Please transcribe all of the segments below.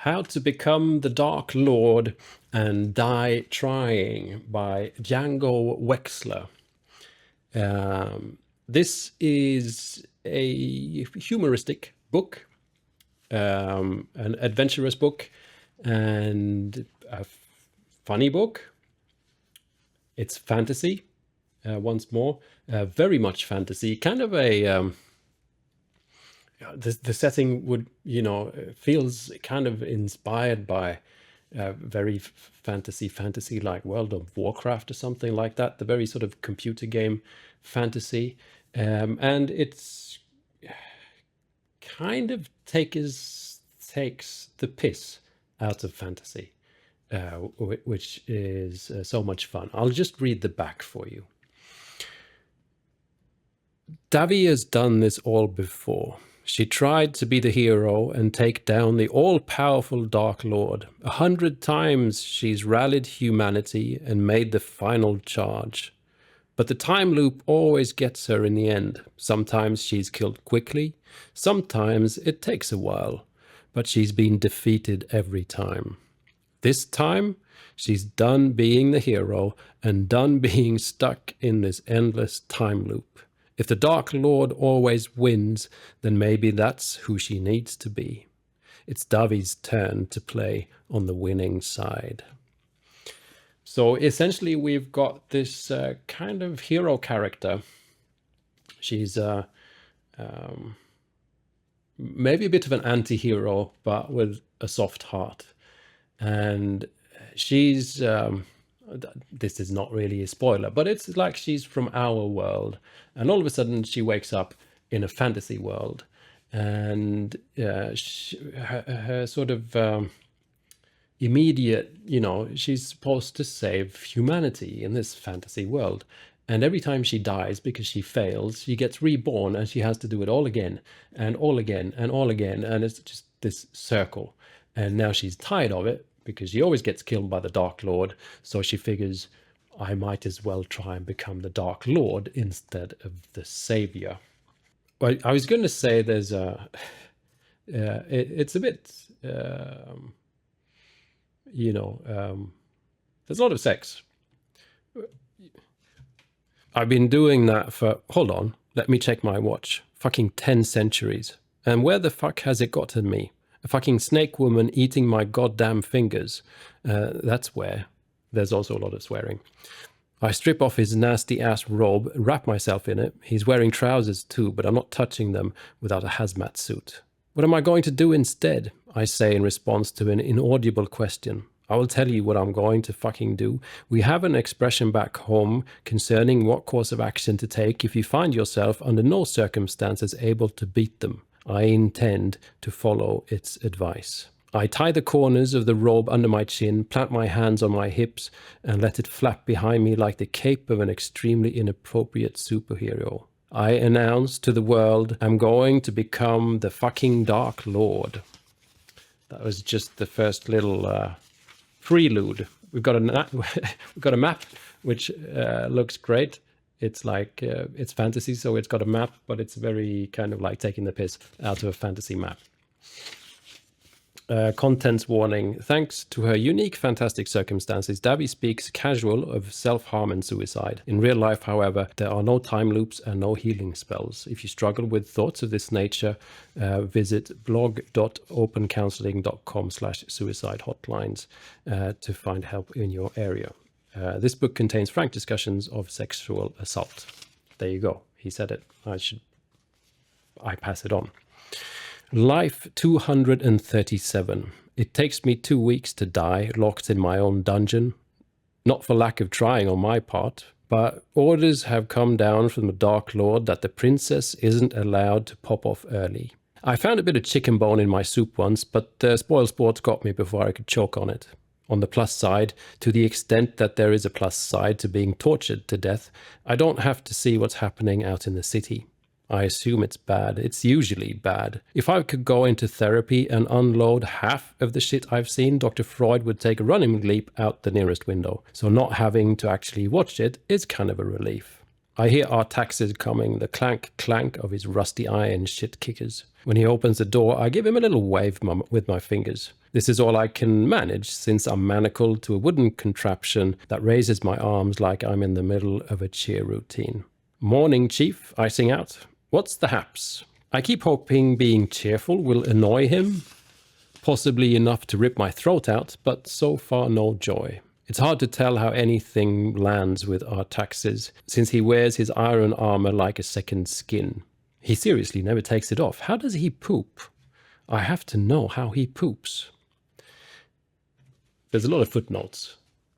How to Become the Dark Lord and Die Trying by Django Wexler. This is a humoristic book, an adventurous book, and a funny book. It's fantasy, once more, very much fantasy, kind of a... the setting would, feels kind of inspired by very fantasy like World of Warcraft or something like that, the very sort of computer game fantasy. And it's kind of takes the piss out of fantasy, which is so much fun. I'll just read the back for you. Davi has done this all before. She tried to be the hero and take down the all-powerful Dark Lord. 100 times she's rallied humanity and made the final charge. But the time loop always gets her in the end. Sometimes she's killed quickly, sometimes it takes a while, but she's been defeated every time. This time, she's done being the hero and done being stuck in this endless time loop. If the Dark Lord always wins, then maybe that's who she needs to be. It's Davi's turn to play on the winning side. So essentially we've got this kind of hero character. She's maybe a bit of an anti-hero, but with a soft heart. And she's... this is not really a spoiler, but it's like she's from our world, and all of a sudden she wakes up in a fantasy world, and her sort of immediate, she's supposed to save humanity in this fantasy world, and every time she dies because she fails, she gets reborn and she has to do it all again and all again and all again, and it's just this circle. And now she's tired of it, because she always gets killed by the Dark Lord, so she figures, I might as well try and become the Dark Lord instead of the Savior. Well, I was going to say there's a... it's a bit... there's a lot of sex. I've been doing that for... Hold on, let me check my watch. Fucking 10 centuries. And where the fuck has it gotten me? A fucking snake woman eating my goddamn fingers. That's where. There's also a lot of swearing. I strip off his nasty ass robe, wrap myself in it. He's wearing trousers too, but I'm not touching them without a hazmat suit. What am I going to do instead? I say in response to an inaudible question. I will tell you what I'm going to fucking do. We have an expression back home concerning what course of action to take if you find yourself under no circumstances able to beat them. I intend to follow its advice. I tie the corners of the robe under my chin, plant my hands on my hips, and let it flap behind me like the cape of an extremely inappropriate superhero. I announce to the world, I'm going to become the fucking Dark Lord. That was just the first little prelude. We've got a map which looks great. It's like, it's fantasy, so it's got a map, but it's very kind of like taking the piss out of a fantasy map. Contents warning. Thanks to her unique, fantastic circumstances, Davi speaks casual of self-harm and suicide. In real life, however, there are no time loops and no healing spells. If you struggle with thoughts of this nature, visit blog.opencounseling.com/suicide hotlines to find help in your area. This book contains frank discussions of sexual assault. There you go. He said it. I pass it on. Life 237. It takes me 2 weeks to die, locked in my own dungeon. Not for lack of trying on my part, but orders have come down from the Dark Lord that the princess isn't allowed to pop off early. I found a bit of chicken bone in my soup once, but spoil sports got me before I could choke on it. On the plus side, to the extent that there is a plus side to being tortured to death, I don't have to see what's happening out in the city. I assume it's bad. It's usually bad. If I could go into therapy and unload half of the shit I've seen, Dr. Freud would take a running leap out the nearest window. So not having to actually watch it is kind of a relief. I hear our taxes coming, the clank of his rusty iron shit kickers. When he opens the door, I give him a little wave with my fingers. This is all I can manage since I'm manacled to a wooden contraption that raises my arms like I'm in the middle of a cheer routine. Morning, Chief, I sing out. What's the haps? I keep hoping being cheerful will annoy him, possibly enough to rip my throat out, but so far no joy. It's hard to tell how anything lands with Artaxis, since he wears his iron armor like a second skin. He seriously never takes it off. How does he poop? I have to know how he poops. There's a lot of footnotes.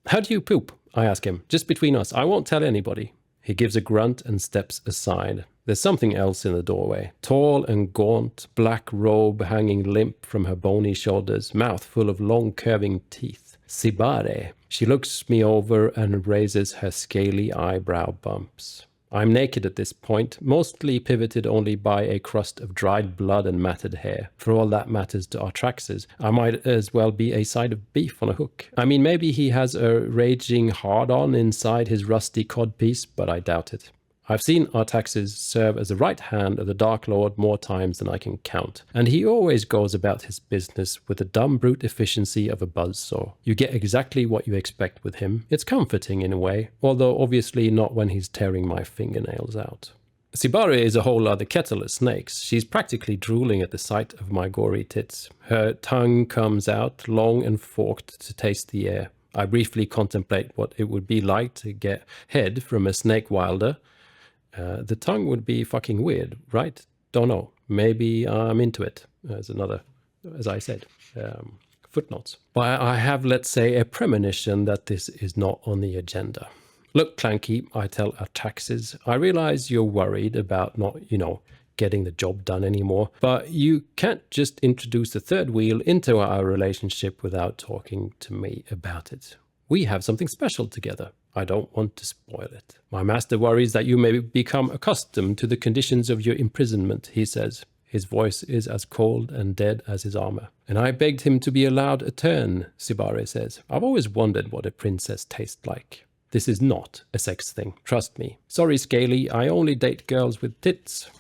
How do you poop? I ask him. Just between us. I won't tell anybody. He gives a grunt and steps aside. There's something else in the doorway. Tall and gaunt, black robe hanging limp from her bony shoulders, mouth full of long curving teeth. Sibare. She looks me over and raises her scaly eyebrow bumps. I'm naked at this point, mostly pivoted only by a crust of dried blood and matted hair. For all that matters to Artaxis, I might as well be a side of beef on a hook. I mean, maybe he has a raging hard-on inside his rusty codpiece, but I doubt it. I've seen Artaxis serve as the right hand of the Dark Lord more times than I can count, and he always goes about his business with the dumb brute efficiency of a buzzsaw. You get exactly what you expect with him. It's comforting in a way, although obviously not when he's tearing my fingernails out. Sibare is a whole other kettle of snakes. She's practically drooling at the sight of my gory tits. Her tongue comes out, long and forked, to taste the air. I briefly contemplate what it would be like to get head from a snake wilder. The tongue would be fucking weird, right? Don't know. Maybe I'm into it. As I said, footnotes. But I have, let's say, a premonition that this is not on the agenda. Look, Clanky, I tell Artaxis, I realize you're worried about not, getting the job done anymore, but you can't just introduce the third wheel into our relationship without talking to me about it. We have something special together. I don't want to spoil it. My master worries that you may become accustomed to the conditions of your imprisonment, he says. His voice is as cold and dead as his armor. And I begged him to be allowed a turn, Sibare says. I've always wondered what a princess tastes like. This is not a sex thing, trust me. Sorry, Scaly, I only date girls with tits.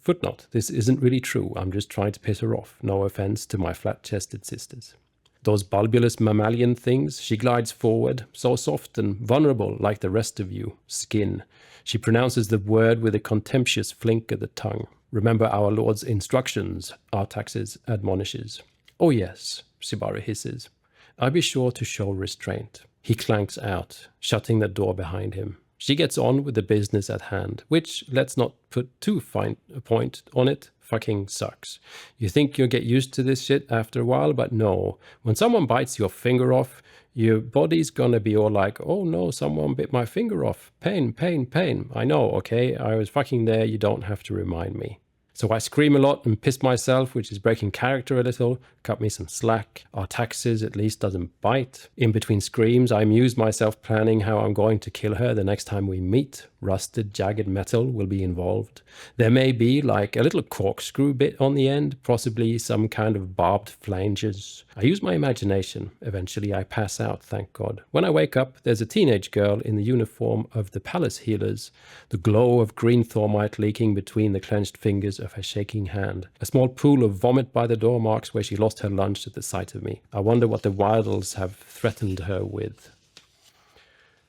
Footnote, this isn't really true. I'm just trying to piss her off. No offense to my flat-chested sisters. Those bulbulous mammalian things, she glides forward, so soft and vulnerable like the rest of you, skin. She pronounces the word with a contemptuous flink of the tongue. Remember our Lord's instructions, Artaxis admonishes. Oh yes, Sibare hisses. I'll be sure to show restraint. He clanks out, shutting the door behind him. She gets on with the business at hand, which, let's not put too fine a point on it, fucking sucks. You think you'll get used to this shit after a while, but no. When someone bites your finger off, your body's gonna be all like, oh no, someone bit my finger off. Pain, pain, pain. I know, okay? I was fucking there, you don't have to remind me. So I scream a lot and piss myself, which is breaking character a little. Cut me some slack. Artaxis at least doesn't bite. In between screams, I amuse myself planning how I'm going to kill her the next time we meet. Rusted, jagged metal will be involved. There may be like a little corkscrew bit on the end, possibly some kind of barbed flanges. I use my imagination. Eventually I pass out, thank God. When I wake up, there's a teenage girl in the uniform of the palace healers, the glow of green thormite leaking between the clenched fingers of her shaking hand. A small pool of vomit by the door marks where she lost her lunch at the sight of me. I wonder what the Wildles have threatened her with.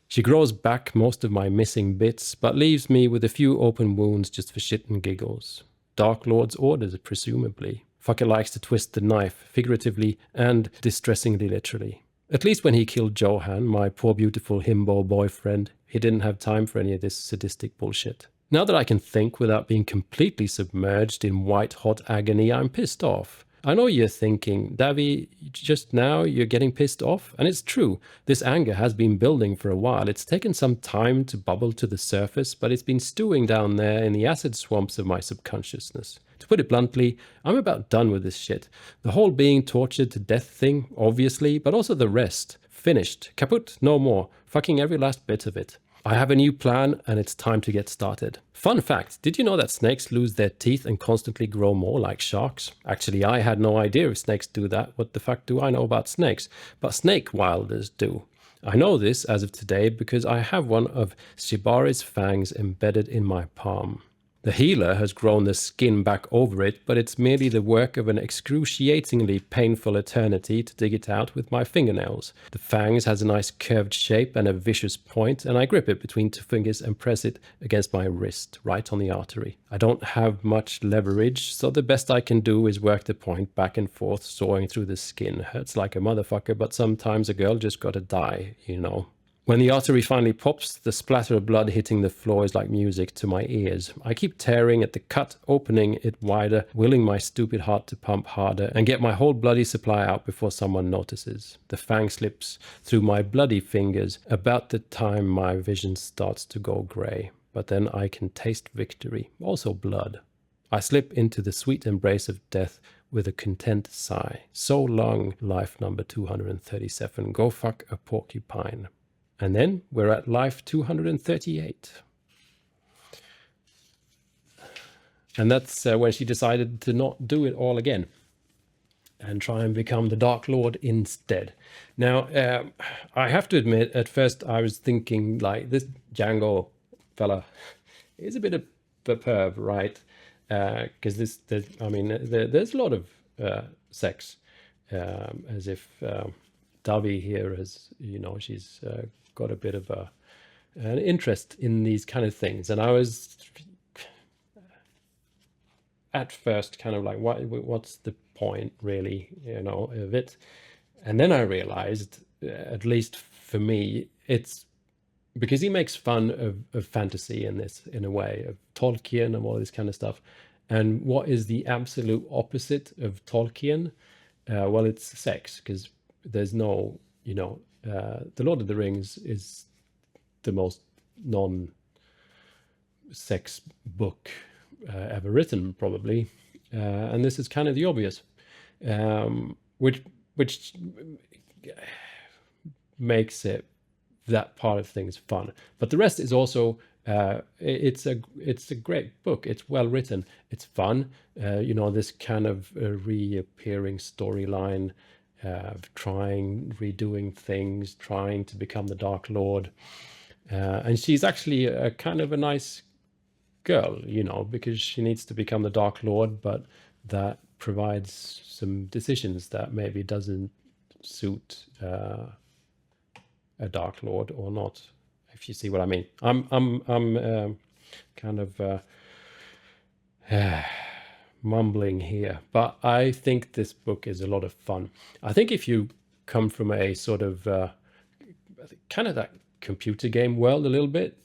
She grows back most of my missing bits, but leaves me with a few open wounds just for shit and giggles. Dark Lord's orders, presumably. Fucker likes to twist the knife, figuratively and distressingly literally. At least when he killed Johan, my poor beautiful himbo boyfriend, he didn't have time for any of this sadistic bullshit. Now that I can think without being completely submerged in white-hot agony, I'm pissed off. I know you're thinking, Davi, just now you're getting pissed off? And it's true. This anger has been building for a while. It's taken some time to bubble to the surface, but it's been stewing down there in the acid swamps of my subconsciousness. To put it bluntly, I'm about done with this shit. The whole being tortured to death thing, obviously, but also the rest. Finished. Kaput. No more. Fucking every last bit of it. I have a new plan, and it's time to get started. Fun fact, did you know that snakes lose their teeth and constantly grow more like sharks? Actually, I had no idea if snakes do that. What the fuck do I know about snakes? But snake wilders do. I know this as of today because I have one of Shibare's fangs embedded in my palm. The healer has grown the skin back over it, but it's merely the work of an excruciatingly painful eternity to dig it out with my fingernails. The fangs has a nice curved shape and a vicious point, and I grip it between two fingers and press it against my wrist, right on the artery. I don't have much leverage, so the best I can do is work the point back and forth, sawing through the skin. Hurts like a motherfucker, but sometimes a girl just gotta die, you know. When the artery finally pops, the splatter of blood hitting the floor is like music to my ears. I keep tearing at the cut, opening it wider, willing my stupid heart to pump harder and get my whole bloody supply out before someone notices. The fang slips through my bloody fingers about the time my vision starts to go grey. But then I can taste victory, also blood. I slip into the sweet embrace of death with a content sigh. So long, life number 237. Go fuck a porcupine. And then we're at life 238. And that's when she decided to not do it all again and try and become the Dark Lord instead. Now, I have to admit, at first I was thinking, like, this Django fella is a bit of a perv, right? Because there's a lot of sex, as if Davi here has, you know, she's got a bit of an interest in these kind of things. And I was at first kind of like, what's the point really, you know, of it? And then I realized, at least for me, it's because he makes fun of fantasy in this, in a way, of Tolkien and all this kind of stuff. And what is the absolute opposite of Tolkien? Well, it's sex, because there's no, you know, The Lord of the Rings is the most non-sex book ever written, probably. And this is kind of the obvious, which makes it, that part of things, fun. But the rest is also, it's a great book. It's well written. It's fun. You know, this kind of reappearing storyline, redoing things, trying to become the Dark Lord. And she's actually a kind of a nice girl, you know, because she needs to become the Dark Lord, but that provides some decisions that maybe doesn't suit a Dark Lord or not, if you see what I mean. I'm kind of mumbling here, but I think this book is a lot of fun. I think if you come from a sort of kind of that computer game world a little bit,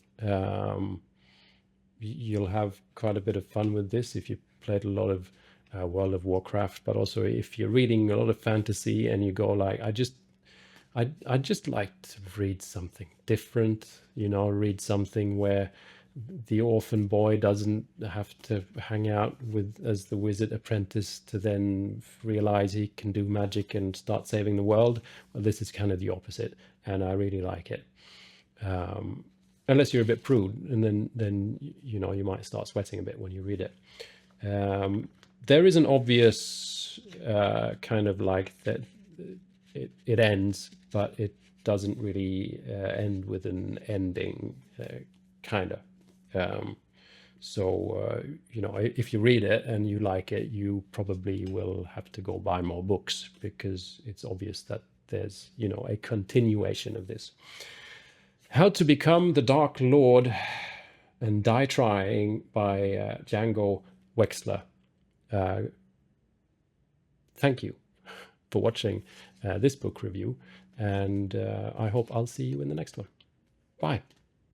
you'll have quite a bit of fun with this if you played a lot of World of Warcraft, but also if you're reading a lot of fantasy and you go like, I'd just like to read something different, you know, read something where the orphan boy doesn't have to hang out with as the wizard apprentice to then realize he can do magic and start saving the world. Well, this is kind of the opposite, and I really like it. Unless you're a bit prude, and then you know, you might start sweating a bit when you read it. There is an obvious kind of like that it ends, but it doesn't really end with an ending, kind of. So, you know, if you read it and you like it, you probably will have to go buy more books, because it's obvious that there's, you know, a continuation of this. How to Become the Dark Lord and Die Trying by Django Wexler. Thank you for watching this book review, and I hope I'll see you in the next one. Bye.